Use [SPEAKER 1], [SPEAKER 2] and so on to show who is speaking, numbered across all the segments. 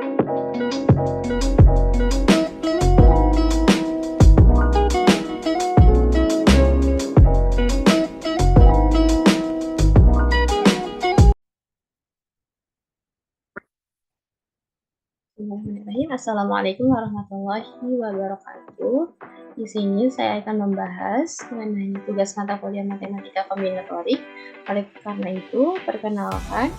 [SPEAKER 1] Bismillahirrahmanirrahim. Assalamualaikum warahmatullahi wabarakatuh. Di sini saya akan membahas mengenai tugas mata kuliah matematika kombinatorik. Oleh karena itu, perkenalkan,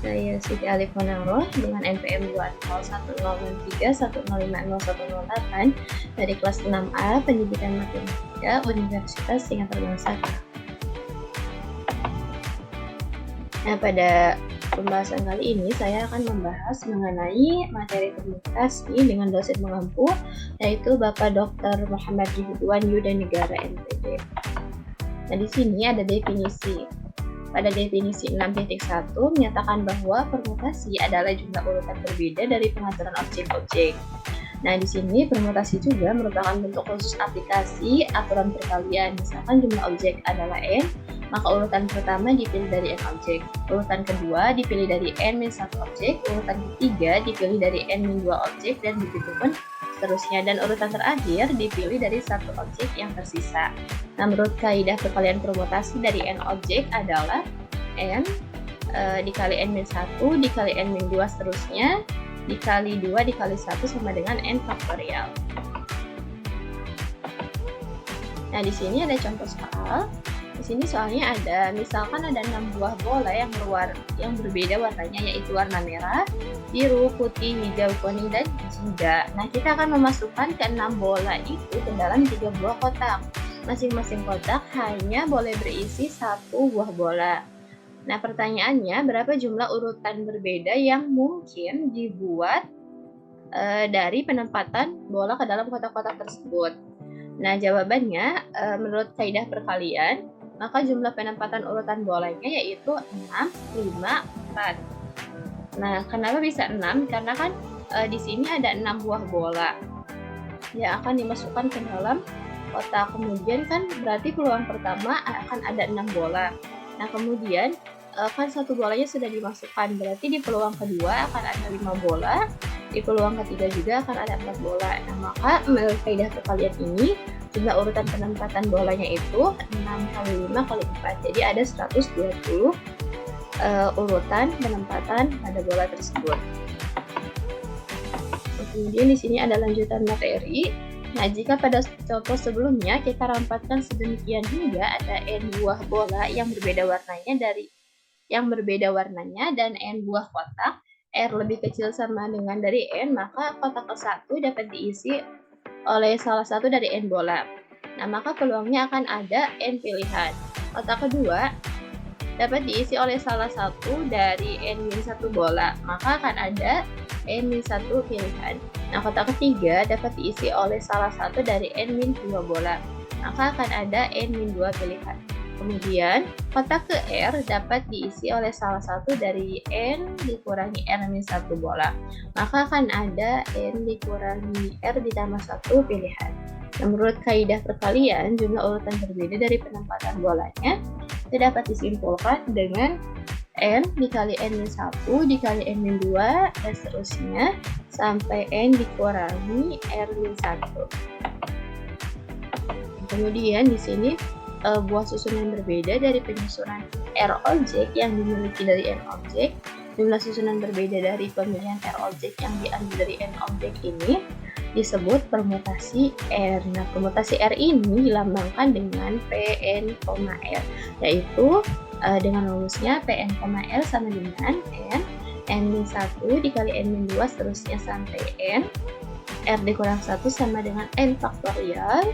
[SPEAKER 1] saya Siti Alif Monaroh dengan NPM 2010310501008 dari kelas 6A Pendidikan Matematika Universitas Singapura Bangsa. Nah, pada pembahasan kali ini saya akan membahas mengenai materi permutasi dengan dosen mengampu, yaitu Bapak Dr. Muhammad Ridwan Yudanegara MPD. Nah, di sini ada definisi. Pada definisi 6.1 menyatakan bahwa permutasi adalah jumlah urutan berbeda dari pengaturan objek-objek. Nah, di sini permutasi juga merupakan bentuk khusus aplikasi aturan perkalian. Misalkan jumlah objek adalah n, maka urutan pertama dipilih dari n objek, urutan kedua dipilih dari n-1 objek, urutan ketiga dipilih dari n-2 objek, dan begitu pun seterusnya. Dan urutan terakhir dipilih dari satu objek yang tersisa. Nah, menurut kaidah perkalian permutasi dari n objek adalah n dikali n-1 dikali n-2 seterusnya, dikali 2 dikali 1 sama dengan n faktorial. Nah, di sini ada contoh soal. Di sini soalnya ada, misalkan ada 6 buah bola yang berbeda warnanya, yaitu warna merah, biru, putih, hijau, kuning, dan jingga. Nah, kita akan memasukkan ke 6 bola itu ke dalam 3 buah kotak. Masing-masing kotak hanya boleh berisi 1 buah bola. Nah, pertanyaannya, berapa jumlah urutan berbeda yang mungkin dibuat dari penempatan bola ke dalam kotak-kotak tersebut? Nah, jawabannya, menurut kaidah perkalian, maka jumlah penempatan urutan bolanya yaitu 6, 5, 4. Nah, kenapa bisa 6? Karena kan di sini ada 6 buah bola yang akan dimasukkan ke dalam kotak. Kemudian kan berarti peluang pertama akan ada 6 bola. Nah, kemudian kan satu bolanya sudah dimasukkan, berarti di peluang kedua akan ada 5 bola, di peluang ketiga juga akan ada 4 bola. Nah, maka menurut kaidah perkalian ini, jumlah urutan penempatan bolanya itu 6 kali 5 kali 4. Jadi ada 120 urutan penempatan pada bola tersebut. Kemudian di sini ada lanjutan materi. Nah, jika pada contoh sebelumnya kita rampatkan sedemikian hingga ada n buah bola yang berbeda warnanya dan n buah kotak, R lebih kecil sama dengan dari n, maka kotak ke-1 dapat diisi oleh salah satu dari n bola. Nah, maka peluangnya akan ada n pilihan. Kotak kedua dapat diisi oleh salah satu dari n-1 bola, maka akan ada n-1 pilihan. Nah, kotak ketiga dapat diisi oleh salah satu dari n-2 bola, maka akan ada n-2 pilihan. Kemudian, kotak ke R dapat diisi oleh salah satu dari N dikurangi R-1 bola. Maka akan ada N dikurangi R ditambah 1 pilihan. Nah, menurut kaidah perkalian, jumlah urutan berbeda dari penempatan bolanya dapat disimpulkan dengan N dikali N-1 dikali N-2 dan seterusnya sampai N dikurangi R-1. Kemudian di sini buah susunan berbeda dari penyusunan R objek yang dimiliki dari N objek, jumlah susunan berbeda dari pemilihan R objek yang diambil dari N objek ini disebut permutasi R. Nah, permutasi R ini dilambangkan dengan Pn, R, yaitu dengan rumusnya Pn, R sama dengan N-1 dikali N-2 seterusnya sampai N, R dikurang 1 sama dengan N faktorial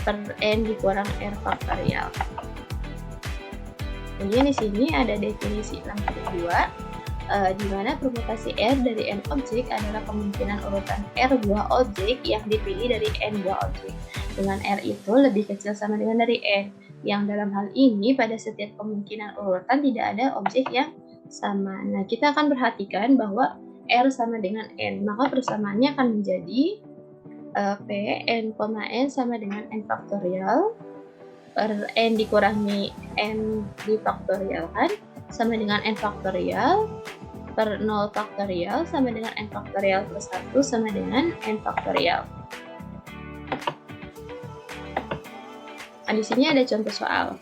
[SPEAKER 1] per N dikurang R faktorial. Kemudian di sini ada definisi 6.2, di mana permutasi R dari N objek adalah kemungkinan urutan R buah objek yang dipilih dari N buah objek, dengan R itu lebih kecil sama dengan dari N, yang dalam hal ini pada setiap kemungkinan urutan tidak ada objek yang sama. Nah, kita akan perhatikan bahwa R sama dengan N, maka persamaannya akan menjadi P, N, N sama dengan N faktorial per N dikurangi N difaktorial kan sama dengan N faktorial per 0 faktorial sama dengan n faktorial plus 1 sama dengan n faktorial. Nah, di sini ada contoh soal.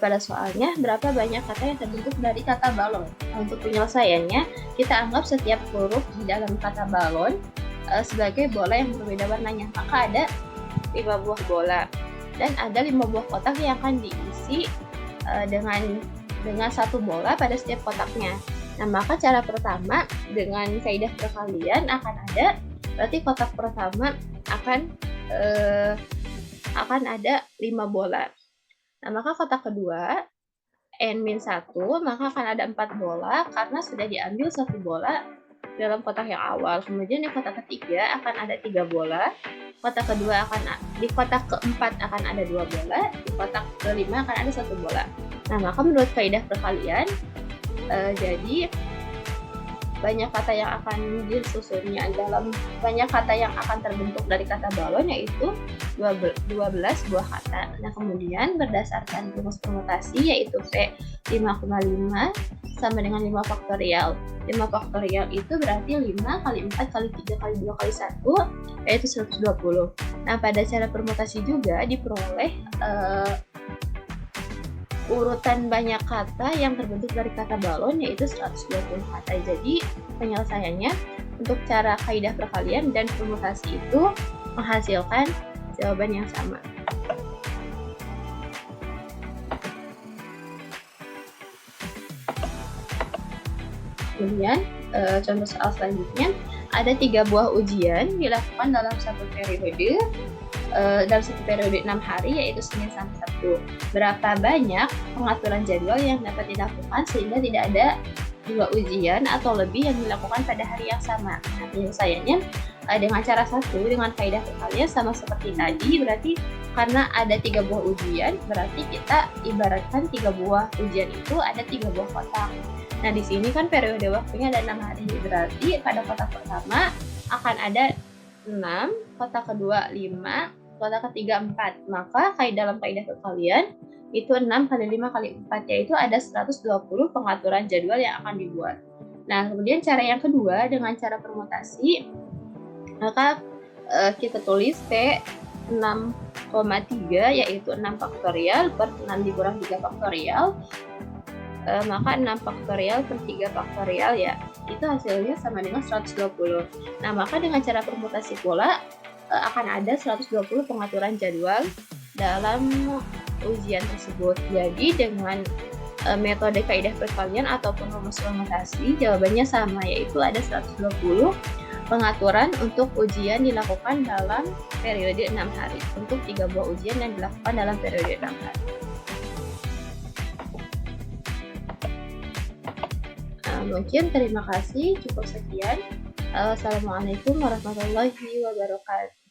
[SPEAKER 1] Pada soalnya, berapa banyak kata yang terbentuk dari kata balon? Nah, untuk penyelesaiannya, kita anggap setiap huruf di dalam kata balon sebagai bola yang berbeda warnanya. Maka ada 5 buah bola dan ada 5 buah kotak yang akan diisi dengan satu bola pada setiap kotaknya. Nah, maka cara pertama dengan kaidah perkalian akan ada, berarti kotak pertama akan ada 5 bola. Nah, maka kotak kedua n-1 maka akan ada 4 bola karena sudah diambil satu bola dalam kotak yang awal. Kemudian di kotak ketiga akan ada 3 bola. Kotak kedua di kotak keempat akan ada 2 bola. Di kotak kelima akan ada 1 bola. Nah, maka menurut kaidah perkalian jadi banyak kata yang akan disusunnya dalam banyak kata yang akan terbentuk dari kata balon yaitu 12 buah kata. Nah, kemudian berdasarkan rumus permutasi yaitu P 5,5 sama dengan 5 faktorial. 5 faktorial itu berarti 5 kali 4 kali 3 kali 2 kali 1 yaitu 120. Nah, pada cara permutasi juga diperoleh urutan banyak kata yang terbentuk dari kata balon yaitu 120 kata. Jadi penyelesaiannya untuk cara kaidah perkalian dan permutasi itu menghasilkan jawaban yang sama. Kemudian contoh soal selanjutnya, ada 3 buah ujian dilakukan dalam satu periode. Dalam satu periode 6 hari yaitu Senin sampai Sabtu. Berapa banyak pengaturan jadwal yang dapat dilakukan sehingga tidak ada 2 ujian atau lebih yang dilakukan pada hari yang sama. Nah, penyelesaiannya dengan cara satu dengan kaidah perkalian sama seperti tadi, berarti karena ada 3 buah ujian berarti kita ibaratkan 3 buah ujian itu ada 3 buah kotak. Nah, di sini kan periode waktunya ada 6 hari, berarti pada kotak pertama akan ada 6, kotak kedua 5, kotak ketiga 4. Maka dalam kaidah perkalian itu 6 kali 5 kali 4 yaitu ada 120 pengaturan jadwal yang akan dibuat. Nah, kemudian cara yang kedua dengan cara permutasi, maka kita tulis P 6,3 yaitu 6 faktorial per 6 dikurang 3 faktorial, maka 6 faktorial per 3 faktorial ya, itu hasilnya sama dengan 120. Nah, maka dengan cara permutasi pula akan ada 120 pengaturan jadwal dalam ujian tersebut. Jadi dengan metode kaidah perkalian ataupun rumus permutasi jawabannya sama, yaitu ada 120 pengaturan untuk ujian dilakukan dalam periode 6 hari untuk 3 buah ujian yang dilakukan dalam periode 6 hari. Mungkin terima kasih, cukup sekian. Assalamualaikum warahmatullahi wabarakatuh.